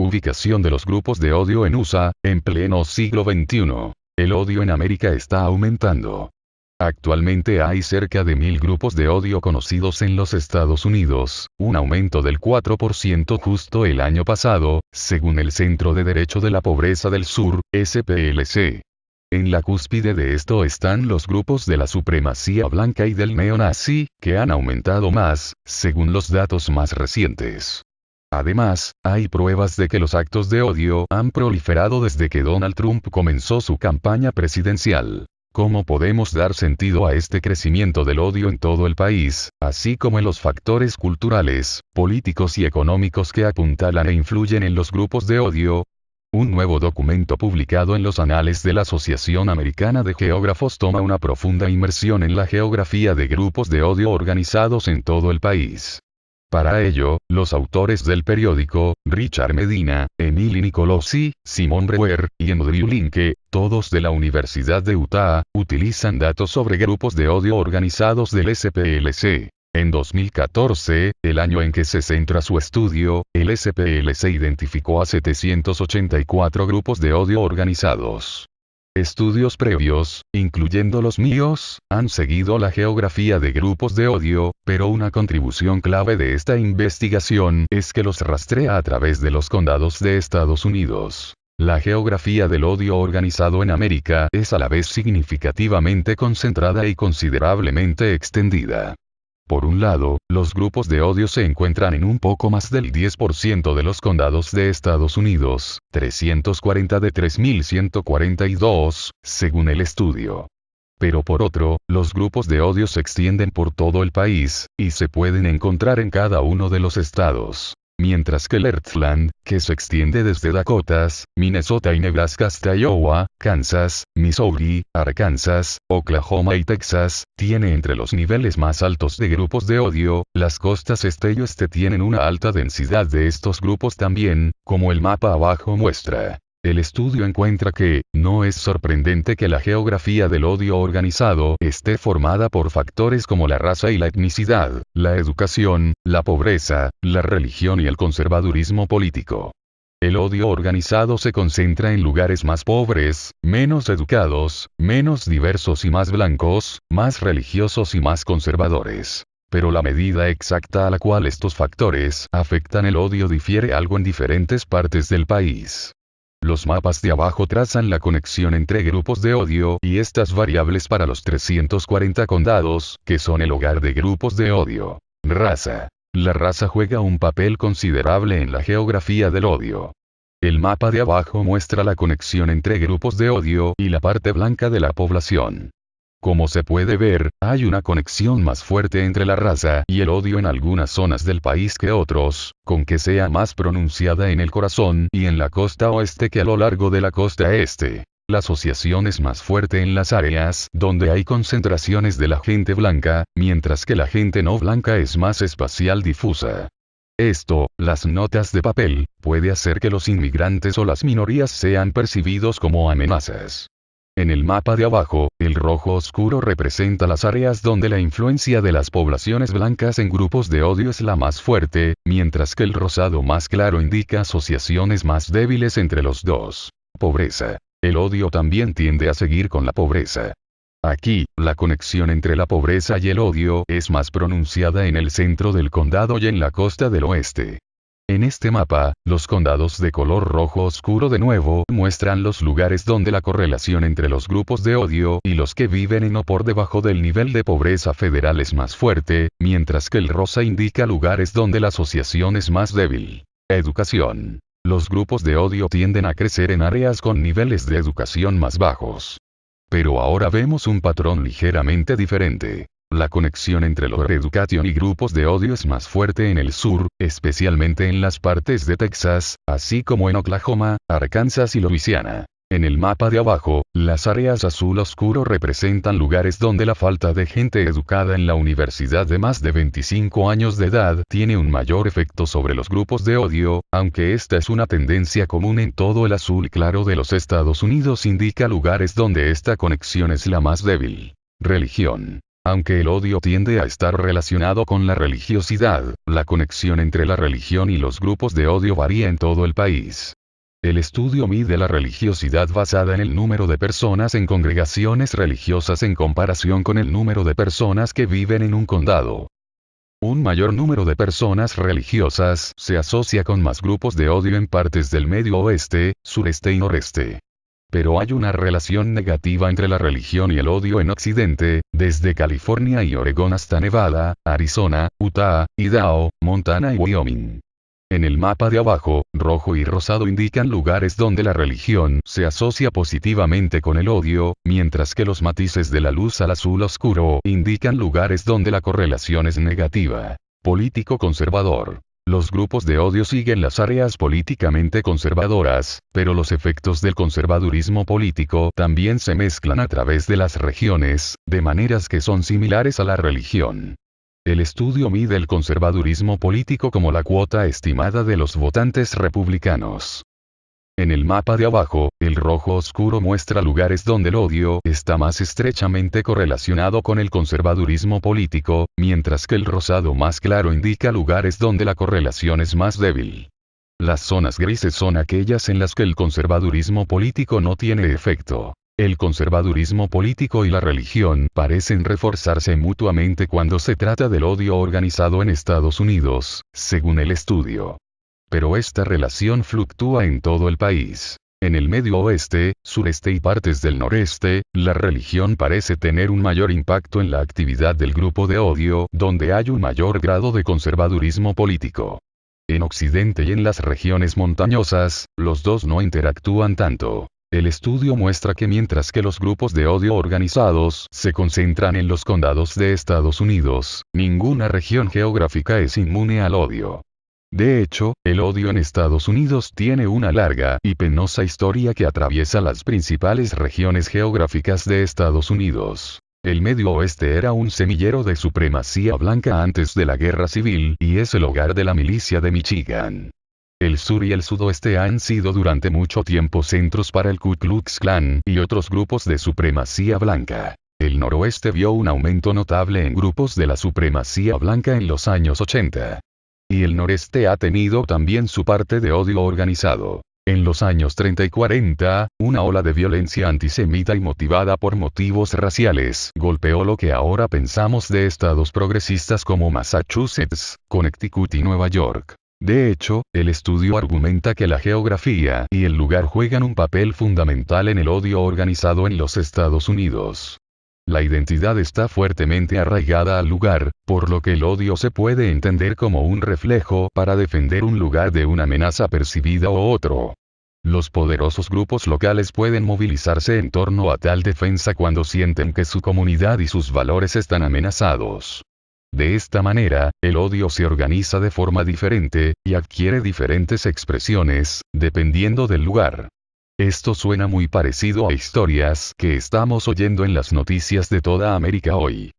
Ubicación de los grupos de odio en USA, en pleno siglo XXI. El odio en América está aumentando. Actualmente hay cerca de 1000 grupos de odio conocidos en los Estados Unidos, un aumento del 4% justo el año pasado, según el Centro de Derecho de la Pobreza del Sur, SPLC. En la cúspide de esto están los grupos de la supremacía blanca y del neonazi, que han aumentado más, según los datos más recientes. Además, hay pruebas de que los actos de odio han proliferado desde que Donald Trump comenzó su campaña presidencial. ¿Cómo podemos dar sentido a este crecimiento del odio en todo el país, así como en los factores culturales, políticos y económicos que apuntalan e influyen en los grupos de odio? Un nuevo documento publicado en los Anales de la Asociación Americana de Geógrafos toma una profunda inmersión en la geografía de grupos de odio organizados en todo el país. Para ello, los autores del periódico, Richard Medina, Emily Nicolosi, Simon Brewer, y Andrew Linke, todos de la Universidad de Utah, utilizan datos sobre grupos de odio organizados del SPLC. En 2014, el año en que se centra su estudio, el SPLC identificó a 784 grupos de odio organizados. Estudios previos, incluyendo los míos, han seguido la geografía de grupos de odio, pero una contribución clave de esta investigación es que los rastrea a través de los condados de Estados Unidos. La geografía del odio organizado en América es a la vez significativamente concentrada y considerablemente extendida. Por un lado, los grupos de odio se encuentran en un poco más del 10% de los condados de Estados Unidos, 340 de 3.142, según el estudio. Pero por otro, los grupos de odio se extienden por todo el país, y se pueden encontrar en cada uno de los estados. Mientras que el Heartland, que se extiende desde Dakotas, Minnesota y Nebraska hasta Iowa, Kansas, Missouri, Arkansas, Oklahoma y Texas, tiene entre los niveles más altos de grupos de odio. Las costas este y oeste tienen una alta densidad de estos grupos también, como el mapa abajo muestra. El estudio encuentra que, no es sorprendente que la geografía del odio organizado esté formada por factores como la raza y la etnicidad, la educación, la pobreza, la religión y el conservadurismo político. El odio organizado se concentra en lugares más pobres, menos educados, menos diversos y más blancos, más religiosos y más conservadores. Pero la medida exacta a la cual estos factores afectan el odio difiere algo en diferentes partes del país. Los mapas de abajo trazan la conexión entre grupos de odio y estas variables para los 340 condados, que son el hogar de grupos de odio. Raza. La raza juega un papel considerable en la geografía del odio. El mapa de abajo muestra la conexión entre grupos de odio y la parte blanca de la población. Como se puede ver, hay una conexión más fuerte entre la raza y el odio en algunas zonas del país que otros, con que sea más pronunciada en el corazón y en la costa oeste que a lo largo de la costa este. La asociación es más fuerte en las áreas donde hay concentraciones de la gente blanca, mientras que la gente no blanca es más espacial difusa. Esto, las notas de papel, puede hacer que los inmigrantes o las minorías sean percibidos como amenazas. En el mapa de abajo, el rojo oscuro representa las áreas donde la influencia de las poblaciones blancas en grupos de odio es la más fuerte, mientras que el rosado más claro indica asociaciones más débiles entre los dos. Pobreza. El odio también tiende a seguir con la pobreza. Aquí, la conexión entre la pobreza y el odio es más pronunciada en el centro del condado y en la costa del oeste. En este mapa, los condados de color rojo oscuro de nuevo muestran los lugares donde la correlación entre los grupos de odio y los que viven en o por debajo del nivel de pobreza federal es más fuerte, mientras que el rosa indica lugares donde la asociación es más débil. Educación. Los grupos de odio tienden a crecer en áreas con niveles de educación más bajos. Pero ahora vemos un patrón ligeramente diferente. La conexión entre lower education y grupos de odio es más fuerte en el sur, especialmente en las partes de Texas, así como en Oklahoma, Arkansas y Louisiana. En el mapa de abajo, las áreas azul oscuro representan lugares donde la falta de gente educada en la universidad de más de 25 años de edad tiene un mayor efecto sobre los grupos de odio, aunque esta es una tendencia común en todo el azul claro de los Estados Unidos indica lugares donde esta conexión es la más débil. Religión. Aunque el odio tiende a estar relacionado con la religiosidad, la conexión entre la religión y los grupos de odio varía en todo el país. El estudio mide la religiosidad basada en el número de personas en congregaciones religiosas en comparación con el número de personas que viven en un condado. Un mayor número de personas religiosas se asocia con más grupos de odio en partes del medio oeste, sureste y noreste. Pero hay una relación negativa entre la religión y el odio en Occidente, desde California y Oregón hasta Nevada, Arizona, Utah, Idaho, Montana y Wyoming. En el mapa de abajo, rojo y rosado indican lugares donde la religión se asocia positivamente con el odio, mientras que los matices de la luz al azul oscuro indican lugares donde la correlación es negativa. Político conservador. Los grupos de odio siguen las áreas políticamente conservadoras, pero los efectos del conservadurismo político también se mezclan a través de las regiones, de maneras que son similares a la religión. El estudio mide el conservadurismo político como la cuota estimada de los votantes republicanos. En el mapa de abajo, el rojo oscuro muestra lugares donde el odio está más estrechamente correlacionado con el conservadurismo político, mientras que el rosado más claro indica lugares donde la correlación es más débil. Las zonas grises son aquellas en las que el conservadurismo político no tiene efecto. El conservadurismo político y la religión parecen reforzarse mutuamente cuando se trata del odio organizado en Estados Unidos, según el estudio. Pero esta relación fluctúa en todo el país. En el medio oeste, sureste y partes del noreste, la religión parece tener un mayor impacto en la actividad del grupo de odio, donde hay un mayor grado de conservadurismo político. En Occidente y en las regiones montañosas, los dos no interactúan tanto. El estudio muestra que mientras que los grupos de odio organizados se concentran en los condados de Estados Unidos, ninguna región geográfica es inmune al odio. De hecho, el odio en Estados Unidos tiene una larga y penosa historia que atraviesa las principales regiones geográficas de Estados Unidos. El Medio Oeste era un semillero de supremacía blanca antes de la Guerra Civil y es el hogar de la milicia de Michigan. El sur y el sudoeste han sido durante mucho tiempo centros para el Ku Klux Klan y otros grupos de supremacía blanca. El noroeste vio un aumento notable en grupos de la supremacía blanca en los años 80. Y el noreste ha tenido también su parte de odio organizado. En los años 30 y 40, una ola de violencia antisemita y motivada por motivos raciales golpeó lo que ahora pensamos de estados progresistas como Massachusetts, Connecticut y Nueva York. De hecho, el estudio argumenta que la geografía y el lugar juegan un papel fundamental en el odio organizado en los Estados Unidos. La identidad está fuertemente arraigada al lugar, por lo que el odio se puede entender como un reflejo para defender un lugar de una amenaza percibida o otro. Los poderosos grupos locales pueden movilizarse en torno a tal defensa cuando sienten que su comunidad y sus valores están amenazados. De esta manera, el odio se organiza de forma diferente, y adquiere diferentes expresiones, dependiendo del lugar. Esto suena muy parecido a historias que estamos oyendo en las noticias de toda América hoy.